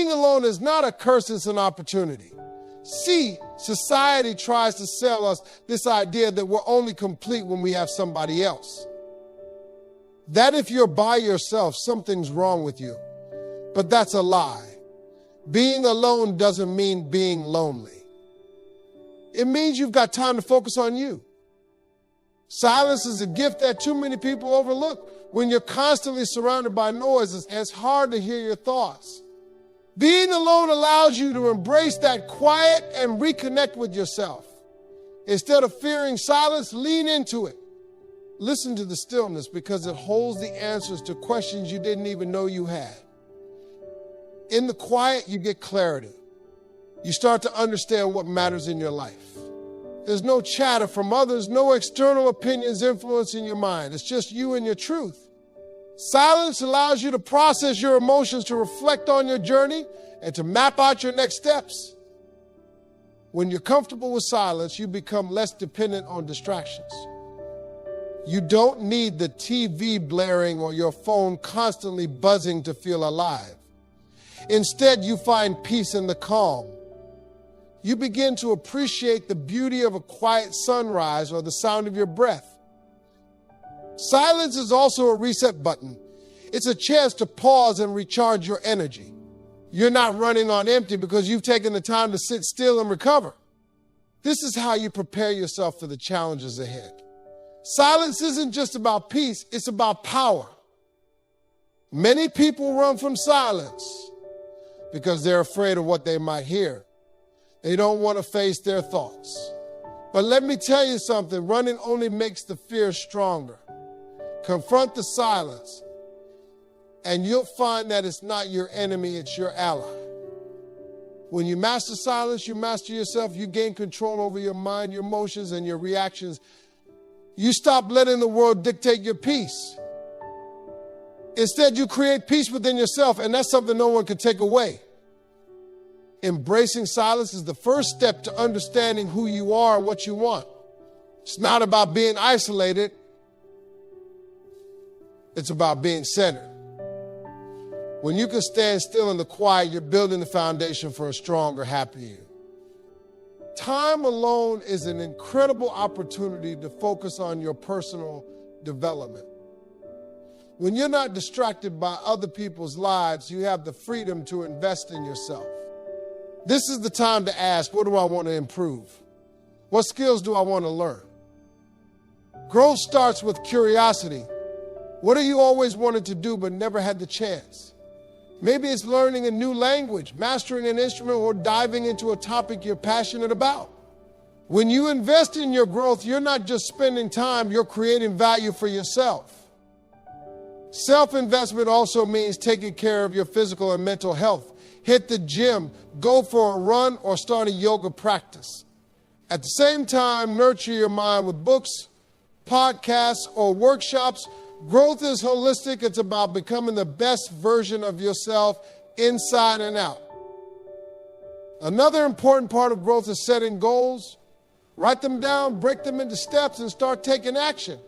Being alone is not a curse, it's an opportunity. See, society tries to sell us this idea that we're only complete when we have somebody else. That if you're by yourself, something's wrong with you. But that's a lie. Being alone doesn't mean being lonely. It means you've got time to focus on you. Silence is a gift that too many people overlook. When you're constantly surrounded by noises, it's hard to hear your thoughts. Being alone allows you to embrace that quiet and reconnect with yourself. Instead of fearing silence, lean into it. Listen to the stillness because it holds the answers to questions you didn't even know you had. In the quiet, you get clarity. You start to understand what matters in your life. There's no chatter from others, no external opinions influencing your mind. It's just you and your truth. Silence allows you to process your emotions, to reflect on your journey, and to map out your next steps. When you're comfortable with silence, you become less dependent on distractions. You don't need the TV blaring or your phone constantly buzzing to feel alive. Instead, you find peace in the calm. You begin to appreciate the beauty of a quiet sunrise or the sound of your breath. Silence is also a reset button. It's a chance to pause and recharge your energy. You're not running on empty because you've taken the time to sit still and recover. This is how you prepare yourself for the challenges ahead. Silence isn't just about peace, it's about power. Many people run from silence because they're afraid of what they might hear. They don't want to face their thoughts. But let me tell you something, running only makes the fear stronger. Confront the silence, and you'll find that it's not your enemy, it's your ally. When you master silence, you master yourself, you gain control over your mind, your emotions, and your reactions. You stop letting the world dictate your peace. Instead, you create peace within yourself, and that's something no one can take away. Embracing silence is the first step to understanding who you are and what you want. It's not about being isolated. It's about being centered. When you can stand still in the quiet, you're building the foundation for a stronger, happier you. Time alone is an incredible opportunity to focus on your personal development. When you're not distracted by other people's lives, you have the freedom to invest in yourself. This is the time to ask, what do I want to improve? What skills do I want to learn? Growth starts with curiosity. What have you always wanted to do but never had the chance? Maybe it's learning a new language, mastering an instrument, or diving into a topic you're passionate about. When you invest in your growth, you're not just spending time, you're creating value for yourself. Self-investment also means taking care of your physical and mental health. Hit the gym, go for a run, or start a yoga practice. At the same time, nurture your mind with books, podcasts, or workshops. Growth is holistic. It's about becoming the best version of yourself inside and out. Another important part of growth is setting goals. Write them down, break them into steps, and start taking action.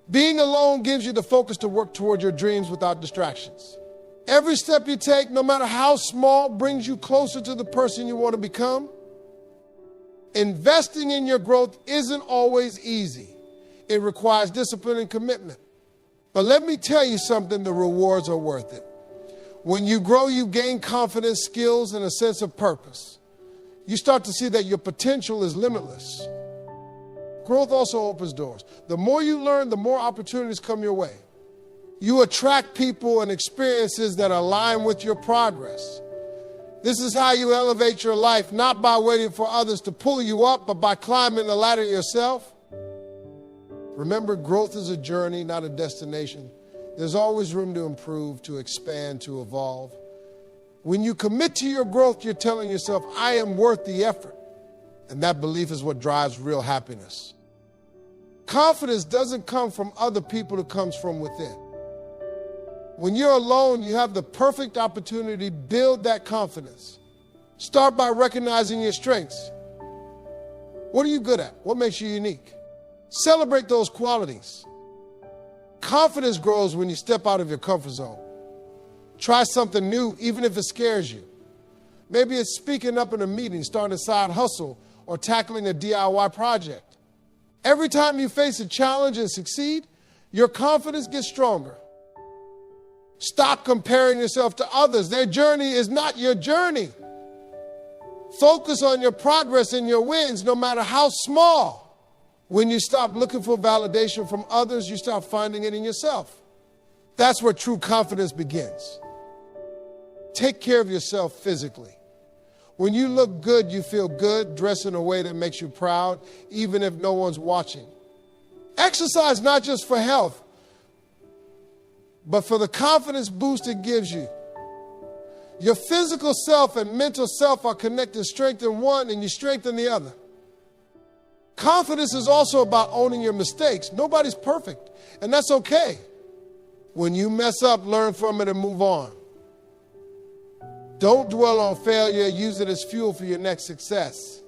Being alone gives you the focus to work toward your dreams without distractions. Every step you take, no matter how small, brings you closer to the person you want to become. Investing in your growth isn't always easy. It requires discipline and commitment. But let me tell you something, the rewards are worth it. When you grow, you gain confidence, skills, and a sense of purpose. You start to see that your potential is limitless. Growth also opens doors. The more you learn, the more opportunities come your way. You attract people and experiences that align with your progress. This is how you elevate your life, not by waiting for others to pull you up, but by climbing the ladder yourself. Remember, growth is a journey, not a destination. There's always room to improve, to expand, to evolve. When you commit to your growth, you're telling yourself, I am worth the effort. And that belief is what drives real happiness. Confidence doesn't come from other people, it comes from within. When you're alone, you have the perfect opportunity to build that confidence. Start by recognizing your strengths. What are you good at? What makes you unique? Celebrate those qualities. Confidence grows when you step out of your comfort zone. Try something new, even if it scares you. Maybe it's speaking up in a meeting, starting a side hustle, or tackling a DIY project. Every time you face a challenge and succeed, your confidence gets stronger. Stop comparing yourself to others. Their journey is not your journey. Focus on your progress and your wins, no matter how small. When you stop looking for validation from others, you start finding it in yourself. That's where true confidence begins. Take care of yourself physically. When you look good, you feel good, dress in a way that makes you proud, even if no one's watching. Exercise not just for health, but for the confidence boost it gives you. Your physical self and mental self are connected. Strengthen one and you strengthen the other. Confidence is also about owning your mistakes. Nobody's perfect, and that's okay. When you mess up, learn from it and move on. Don't dwell on failure. Use it as fuel for your next success.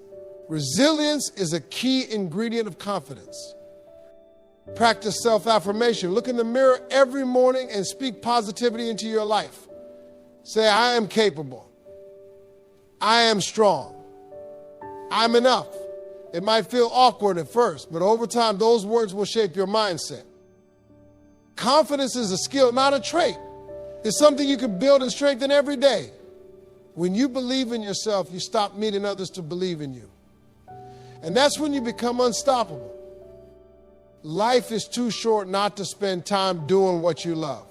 Resilience is a key ingredient of confidence. Practice self-affirmation. Look in the mirror every morning and speak positivity into your life. Say, I am capable. I am strong. I'm enough. It might feel awkward at first, but over time, those words will shape your mindset. Confidence is a skill, not a trait. It's something you can build and strengthen every day. When you believe in yourself, you stop needing others to believe in you. And that's when you become unstoppable. Life is too short not to spend time doing what you love.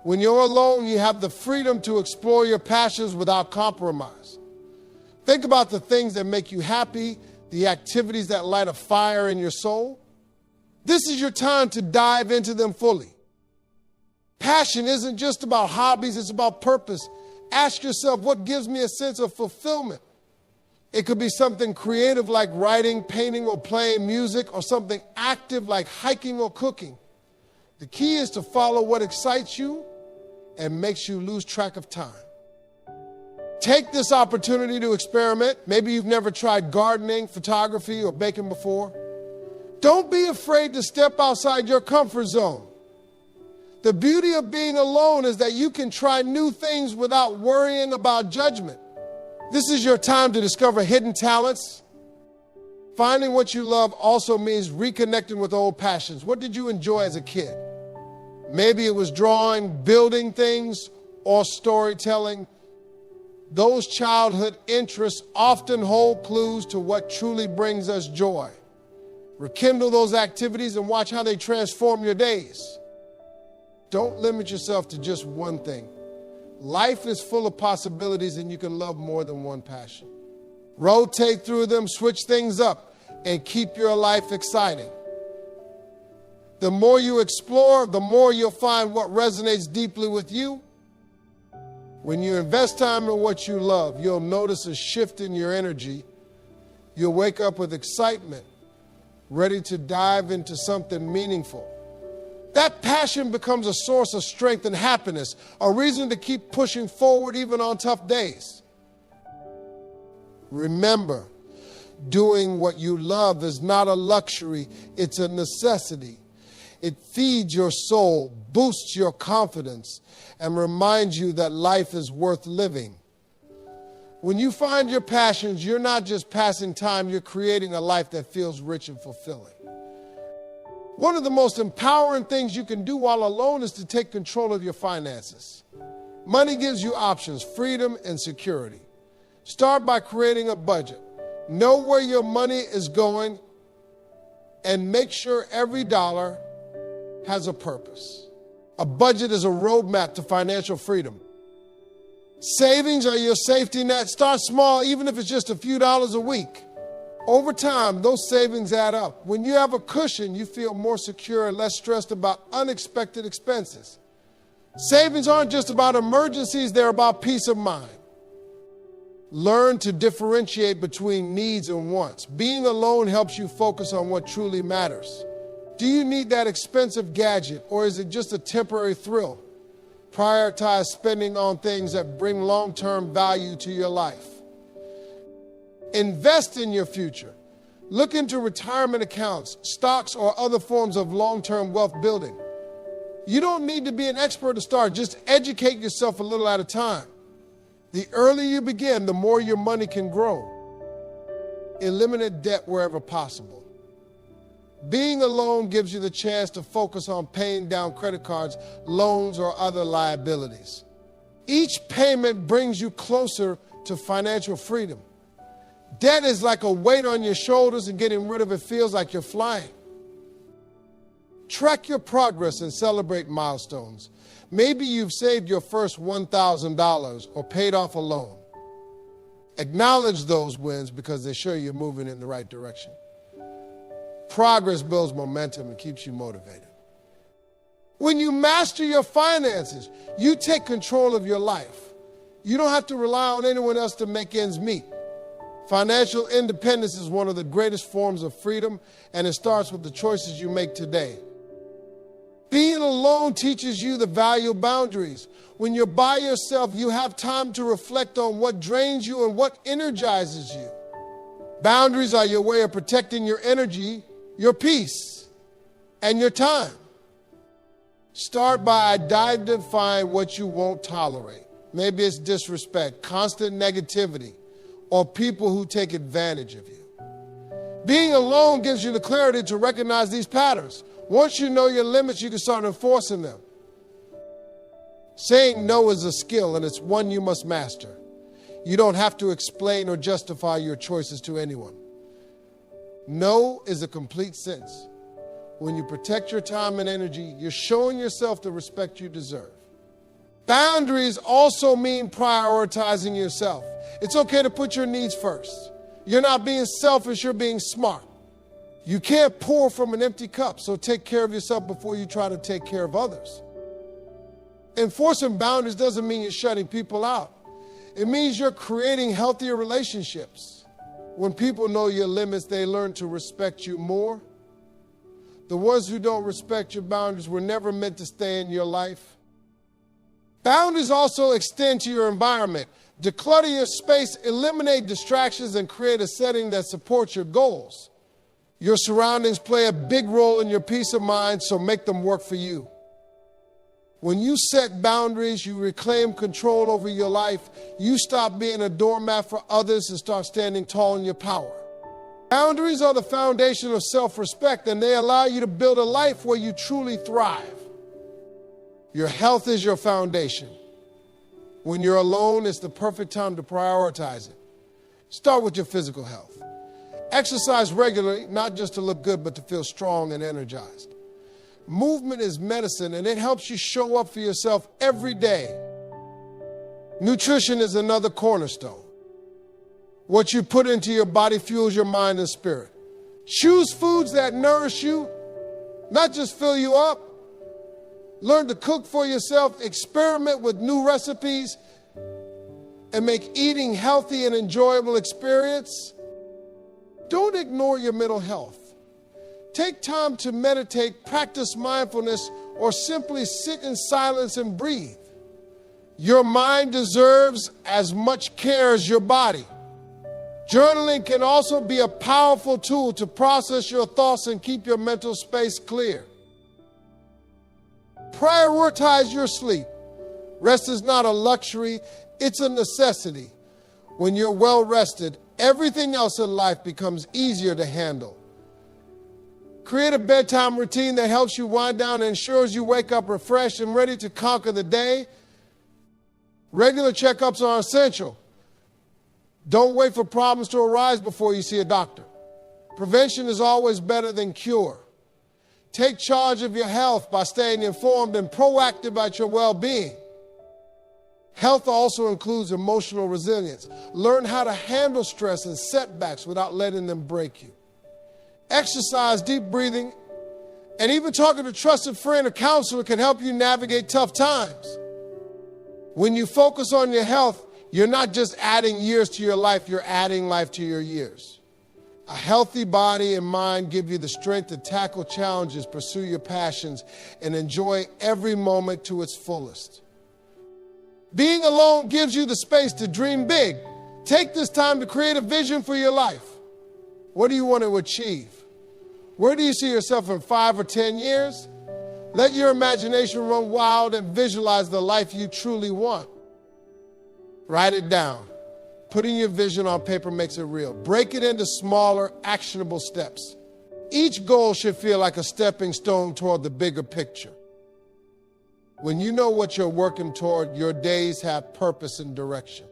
When you're alone, you have the freedom to explore your passions without compromise. Think about the things that make you happy, the activities that light a fire in your soul. This is your time to dive into them fully. Passion isn't just about hobbies, it's about purpose. Ask yourself, what gives me a sense of fulfillment? It could be something creative like writing, painting, or playing music, or something active like hiking or cooking. The key is to follow what excites you and makes you lose track of time. Take this opportunity to experiment. Maybe you've never tried gardening, photography, or baking before. Don't be afraid to step outside your comfort zone. The beauty of being alone is that you can try new things without worrying about judgment. This is your time to discover hidden talents. Finding what you love also means reconnecting with old passions. What did you enjoy as a kid? Maybe it was drawing, building things, or storytelling. Those childhood interests often hold clues to what truly brings us joy. Rekindle those activities and watch how they transform your days. Don't limit yourself to just one thing. Life is full of possibilities and you can love more than one passion. Rotate through them, switch things up, and keep your life exciting. The more you explore, the more you'll find what resonates deeply with you. When you invest time in what you love, you'll notice a shift in your energy. You'll wake up with excitement, ready to dive into something meaningful. That passion becomes a source of strength and happiness, a reason to keep pushing forward even on tough days. Remember, doing what you love is not a luxury, it's a necessity. It feeds your soul, boosts your confidence, and reminds you that life is worth living. When you find your passions, you're not just passing time, you're creating a life that feels rich and fulfilling. One of the most empowering things you can do while alone is to take control of your finances. Money gives you options, freedom, and security. Start by creating a budget. Know where your money is going and make sure every dollar has a purpose. A budget is a roadmap to financial freedom. Savings are your safety net. Start small, even if it's just a few dollars a week. Over time, those savings add up. When you have a cushion, you feel more secure and less stressed about unexpected expenses. Savings aren't just about emergencies, they're about peace of mind. Learn to differentiate between needs and wants. Being alone helps you focus on what truly matters. Do you need that expensive gadget, or is it just a temporary thrill? Prioritize spending on things that bring long-term value to your life. Invest in your future. Look into retirement accounts, stocks, or other forms of long-term wealth building. You don't need to be an expert to start. Just educate yourself a little at a time. The earlier you begin, the more your money can grow. Eliminate debt wherever possible. Being alone gives you the chance to focus on paying down credit cards, loans, or other liabilities. Each payment brings you closer to financial freedom. Debt is like a weight on your shoulders, and getting rid of it feels like you're flying. Track your progress and celebrate milestones. Maybe you've saved your first $1,000 or paid off a loan. Acknowledge those wins because they show you're moving in the right direction. Progress builds momentum and keeps you motivated. When you master your finances, you take control of your life. You don't have to rely on anyone else to make ends meet. Financial independence is one of the greatest forms of freedom, and it starts with the choices you make today. Being alone teaches you the value of boundaries. When you're by yourself, you have time to reflect on what drains you and what energizes you. Boundaries are your way of protecting your energy, your peace, and your time. Start by identifying what you won't tolerate. Maybe it's disrespect, constant negativity, or people who take advantage of you. Being alone gives you the clarity to recognize these patterns. Once you know your limits, you can start enforcing them. Saying no is a skill, and it's one you must master. You don't have to explain or justify your choices to anyone. No is a complete sentence. When you protect your time and energy, you're showing yourself the respect you deserve. Boundaries also mean prioritizing yourself. It's okay to put your needs first. You're not being selfish, you're being smart. You can't pour from an empty cup, so take care of yourself before you try to take care of others. Enforcing boundaries doesn't mean you're shutting people out. It means you're creating healthier relationships. When people know your limits, they learn to respect you more. The ones who don't respect your boundaries were never meant to stay in your life. Boundaries also extend to your environment. Declutter your space, eliminate distractions, and create a setting that supports your goals. Your surroundings play a big role in your peace of mind, so make them work for you. When you set boundaries, you reclaim control over your life. You stop being a doormat for others and start standing tall in your power. Boundaries are the foundation of self-respect, and they allow you to build a life where you truly thrive. Your health is your foundation. When you're alone, it's the perfect time to prioritize it. Start with your physical health. Exercise regularly, not just to look good, but to feel strong and energized. Movement is medicine, and it helps you show up for yourself every day. Nutrition is another cornerstone. What you put into your body fuels your mind and spirit. Choose foods that nourish you, not just fill you up. Learn to cook for yourself, experiment with new recipes, and make eating healthy and enjoyable experience. Don't ignore your mental health. Take time to meditate, practice mindfulness, or simply sit in silence and breathe. Your mind deserves as much care as your body. Journaling can also be a powerful tool to process your thoughts and keep your mental space clear. Prioritize your sleep. Rest is not a luxury, it's a necessity. When you're well rested, everything else in life becomes easier to handle. Create a bedtime routine that helps you wind down and ensures you wake up refreshed and ready to conquer the day. Regular checkups are essential. Don't wait for problems to arise before you see a doctor. Prevention is always better than cure. Take charge of your health by staying informed and proactive about your well-being. Health also includes emotional resilience. Learn how to handle stress and setbacks without letting them break you. Exercise, deep breathing, and even talking to a trusted friend or counselor can help you navigate tough times. When you focus on your health, you're not just adding years to your life, you're adding life to your years. A healthy body and mind give you the strength to tackle challenges, pursue your passions, and enjoy every moment to its fullest. Being alone gives you the space to dream big. Take this time to create a vision for your life. What do you want to achieve? Where do you see yourself in 5 or 10 years? Let your imagination run wild and visualize the life you truly want. Write it down. Putting your vision on paper makes it real. Break it into smaller, actionable steps. Each goal should feel like a stepping stone toward the bigger picture. When you know what you're working toward, your days have purpose and direction.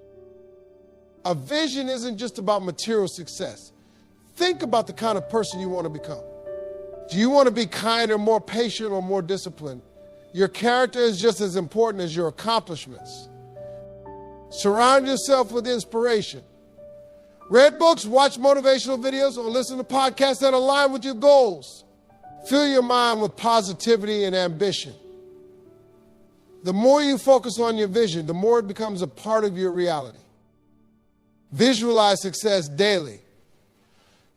A vision isn't just about material success. Think about the kind of person you want to become. Do you want to be kinder, more patient, or more disciplined? Your character is just as important as your accomplishments. Surround yourself with inspiration. Read books, watch motivational videos, or listen to podcasts that align with your goals. Fill your mind with positivity and ambition. The more you focus on your vision, the more it becomes a part of your reality. Visualize success daily.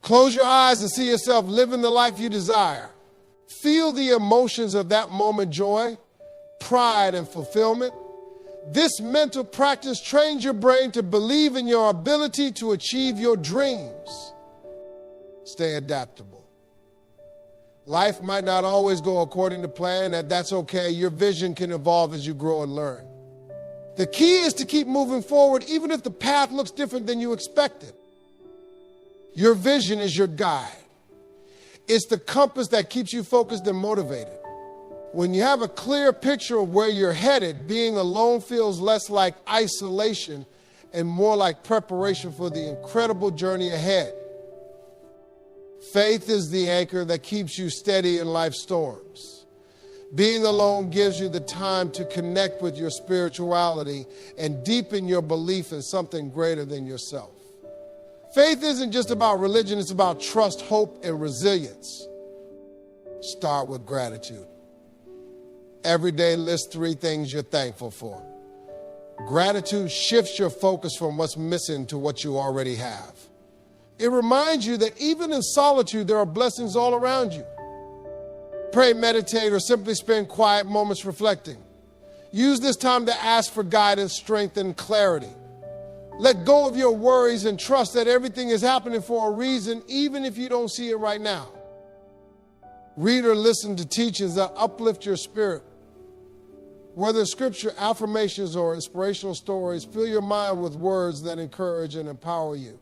Close your eyes and see yourself living the life you desire. Feel the emotions of that moment: joy, pride, and fulfillment. This mental practice trains your brain to believe in your ability to achieve your dreams. Stay adaptable. Life might not always go according to plan, and that's okay. Your vision can evolve as you grow and learn. The key is to keep moving forward, even if the path looks different than you expected. Your vision is your guide. It's the compass that keeps you focused and motivated. When you have a clear picture of where you're headed, being alone feels less like isolation and more like preparation for the incredible journey ahead. Faith is the anchor that keeps you steady in life's storms. Being alone gives you the time to connect with your spirituality and deepen your belief in something greater than yourself. Faith isn't just about religion, it's about trust, hope, and resilience. Start with gratitude. Every day, list 3 things you're thankful for. Gratitude shifts your focus from what's missing to what you already have. It reminds you that even in solitude, there are blessings all around you. Pray, meditate, or simply spend quiet moments reflecting. Use this time to ask for guidance, strength, and clarity. Let go of your worries and trust that everything is happening for a reason, even if you don't see it right now. Read or listen to teachings that uplift your spirit. Whether scripture, affirmations, or inspirational stories, fill your mind with words that encourage and empower you.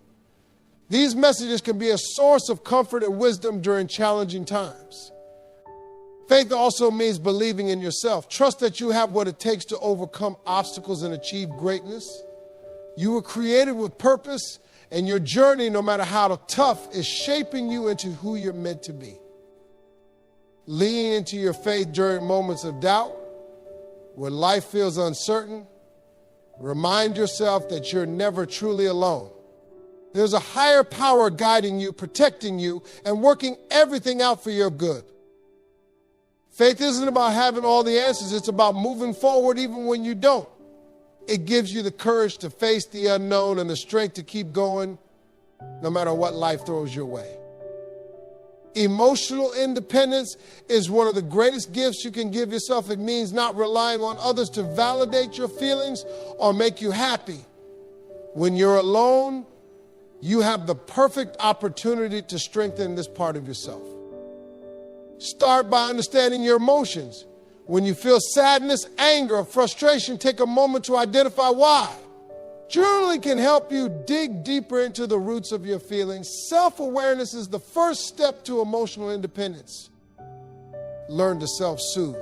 These messages can be a source of comfort and wisdom during challenging times. Faith also means believing in yourself. Trust that you have what it takes to overcome obstacles and achieve greatness. You were created with purpose, and your journey, no matter how tough, is shaping you into who you're meant to be. Lean into your faith during moments of doubt. When life feels uncertain, remind yourself that you're never truly alone. There's a higher power guiding you, protecting you, and working everything out for your good. Faith isn't about having all the answers. It's about moving forward even when you don't. It gives you the courage to face the unknown and the strength to keep going no matter what life throws your way. Emotional independence is one of the greatest gifts you can give yourself. It means not relying on others to validate your feelings or make you happy. When you're alone, you have the perfect opportunity to strengthen this part of yourself. Start by understanding your emotions. When you feel sadness, anger, or frustration, take a moment to identify why. Journaling can help you dig deeper into the roots of your feelings. Self-awareness is the first step to emotional independence. Learn to self-soothe.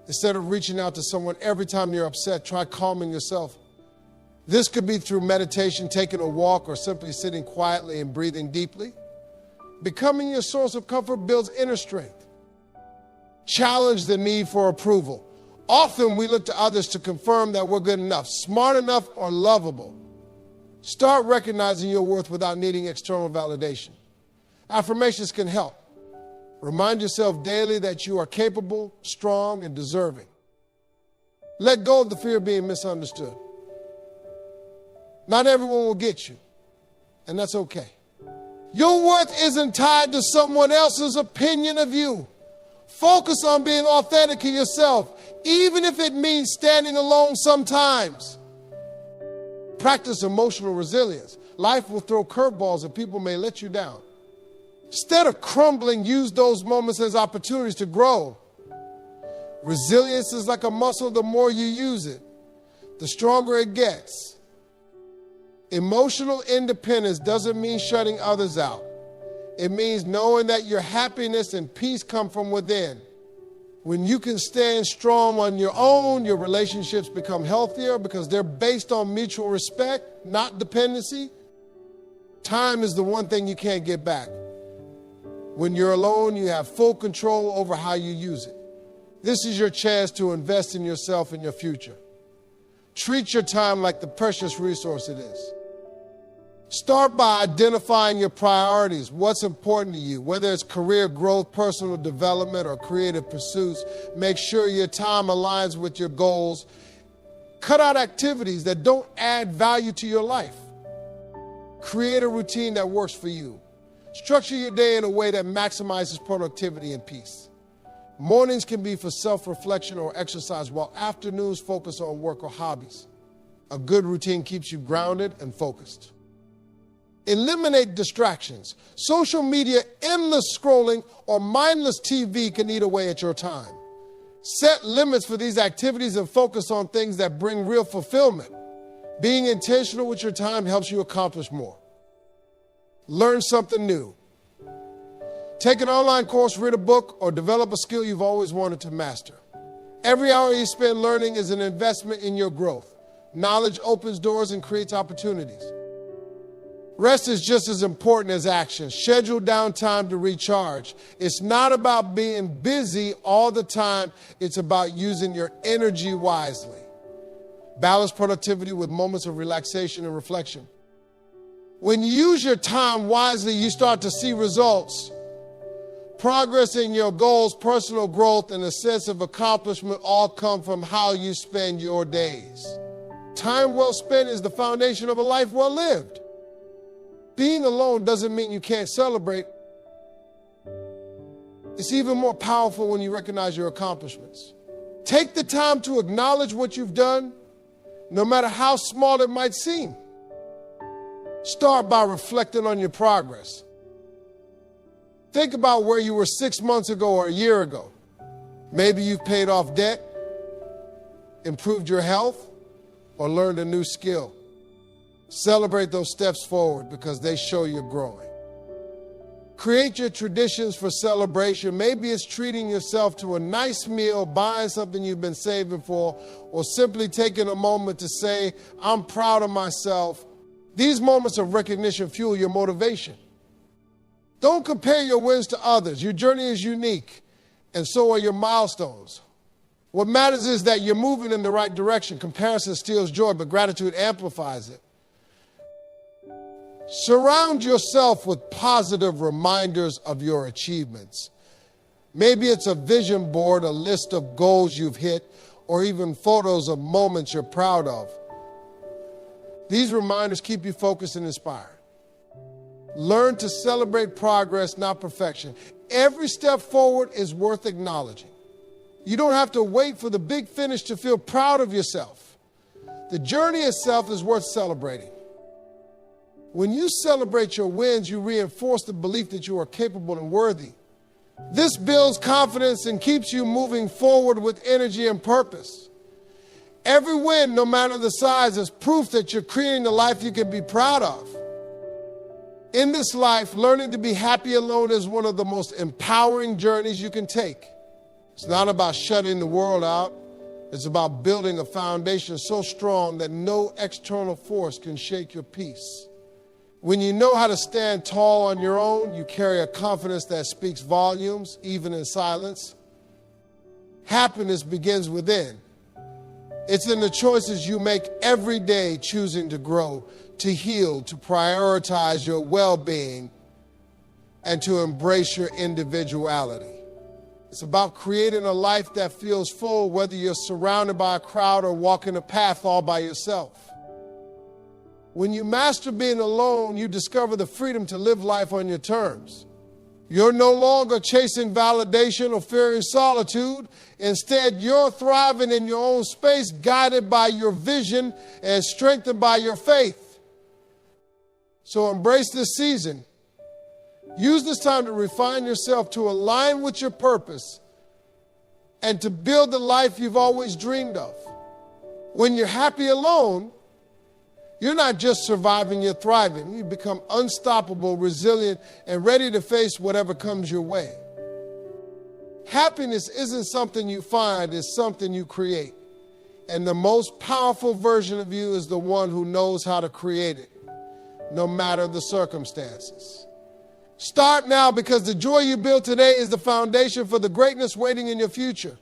Instead of reaching out to someone every time you're upset, try calming yourself. This could be through meditation, taking a walk, or simply sitting quietly and breathing deeply. Becoming your source of comfort builds inner strength. Challenge the need for approval. Often we look to others to confirm that we're good enough, smart enough, or lovable. Start recognizing your worth without needing external validation. Affirmations can help. Remind yourself daily that you are capable, strong, and deserving. Let go of the fear of being misunderstood. Not everyone will get you, and that's okay. Your worth isn't tied to someone else's opinion of you. Focus on being authentic to yourself, even if it means standing alone sometimes. Practice emotional resilience. Life will throw curveballs and people may let you down. Instead of crumbling, use those moments as opportunities to grow. Resilience is like a muscle. The more you use it, the stronger it gets. Emotional independence doesn't mean shutting others out. It means knowing that your happiness and peace come from within. When you can stand strong on your own, your relationships become healthier because they're based on mutual respect, not dependency. Time is the one thing you can't get back. When you're alone, you have full control over how you use it. This is your chance to invest in yourself and your future. Treat your time like the precious resource it is. Start by identifying your priorities, what's important to you, whether it's career growth, personal development, or creative pursuits. Make sure your time aligns with your goals. Cut out activities that don't add value to your life. Create a routine that works for you. Structure your day in a way that maximizes productivity and peace. Mornings can be for self-reflection or exercise, while afternoons focus on work or hobbies. A good routine keeps you grounded and focused. Eliminate distractions. Social media, endless scrolling, or mindless TV can eat away at your time. Set limits for these activities and focus on things that bring real fulfillment. Being intentional with your time helps you accomplish more. Learn something new. Take an online course, read a book, or develop a skill you've always wanted to master. Every hour you spend learning is an investment in your growth. Knowledge opens doors and creates opportunities. Rest is just as important as action. Schedule downtime to recharge. It's not about being busy all the time. It's about using your energy wisely. Balance productivity with moments of relaxation and reflection. When you use your time wisely, you start to see results. Progress in your goals, personal growth, and a sense of accomplishment all come from how you spend your days. Time well spent is the foundation of a life well lived. Being alone doesn't mean you can't celebrate. It's even more powerful when you recognize your accomplishments. Take the time to acknowledge what you've done, no matter how small it might seem. Start by reflecting on your progress. Think about where you were 6 months ago or a year ago. Maybe you've paid off debt, improved your health, or learned a new skill. Celebrate those steps forward because they show you're growing. Create your traditions for celebration. Maybe it's treating yourself to a nice meal, buying something you've been saving for, or simply taking a moment to say, I'm proud of myself. These moments of recognition fuel your motivation. Don't compare your wins to others. Your journey is unique, and so are your milestones. What matters is that you're moving in the right direction. Comparison steals joy, but gratitude amplifies it. Surround yourself with positive reminders of your achievements. Maybe it's a vision board, a list of goals you've hit, or even photos of moments you're proud of. These reminders keep you focused and inspired. Learn to celebrate progress, not perfection. Every step forward is worth acknowledging. You don't have to wait for the big finish to feel proud of yourself. The journey itself is worth celebrating. When you celebrate your wins, you reinforce the belief that you are capable and worthy. This builds confidence and keeps you moving forward with energy and purpose. Every win, no matter the size, is proof that you're creating the life you can be proud of. In this life, learning to be happy alone is one of the most empowering journeys you can take. It's not about shutting the world out. It's about building a foundation so strong that no external force can shake your peace. When you know how to stand tall on your own, you carry a confidence that speaks volumes, even in silence. Happiness begins within. It's in the choices you make every day, choosing to grow, to heal, to prioritize your well-being, and to embrace your individuality. It's about creating a life that feels full, whether you're surrounded by a crowd or walking a path all by yourself. When you master being alone, you discover the freedom to live life on your terms. You're no longer chasing validation or fearing solitude. Instead, you're thriving in your own space, guided by your vision and strengthened by your faith. So embrace this season. Use this time to refine yourself, to align with your purpose, and to build the life you've always dreamed of. When you're happy alone, you're not just surviving, you're thriving. You become unstoppable, resilient, and ready to face whatever comes your way. Happiness isn't something you find, it's something you create. And the most powerful version of you is the one who knows how to create it, no matter the circumstances. Start now, because the joy you build today is the foundation for the greatness waiting in your future.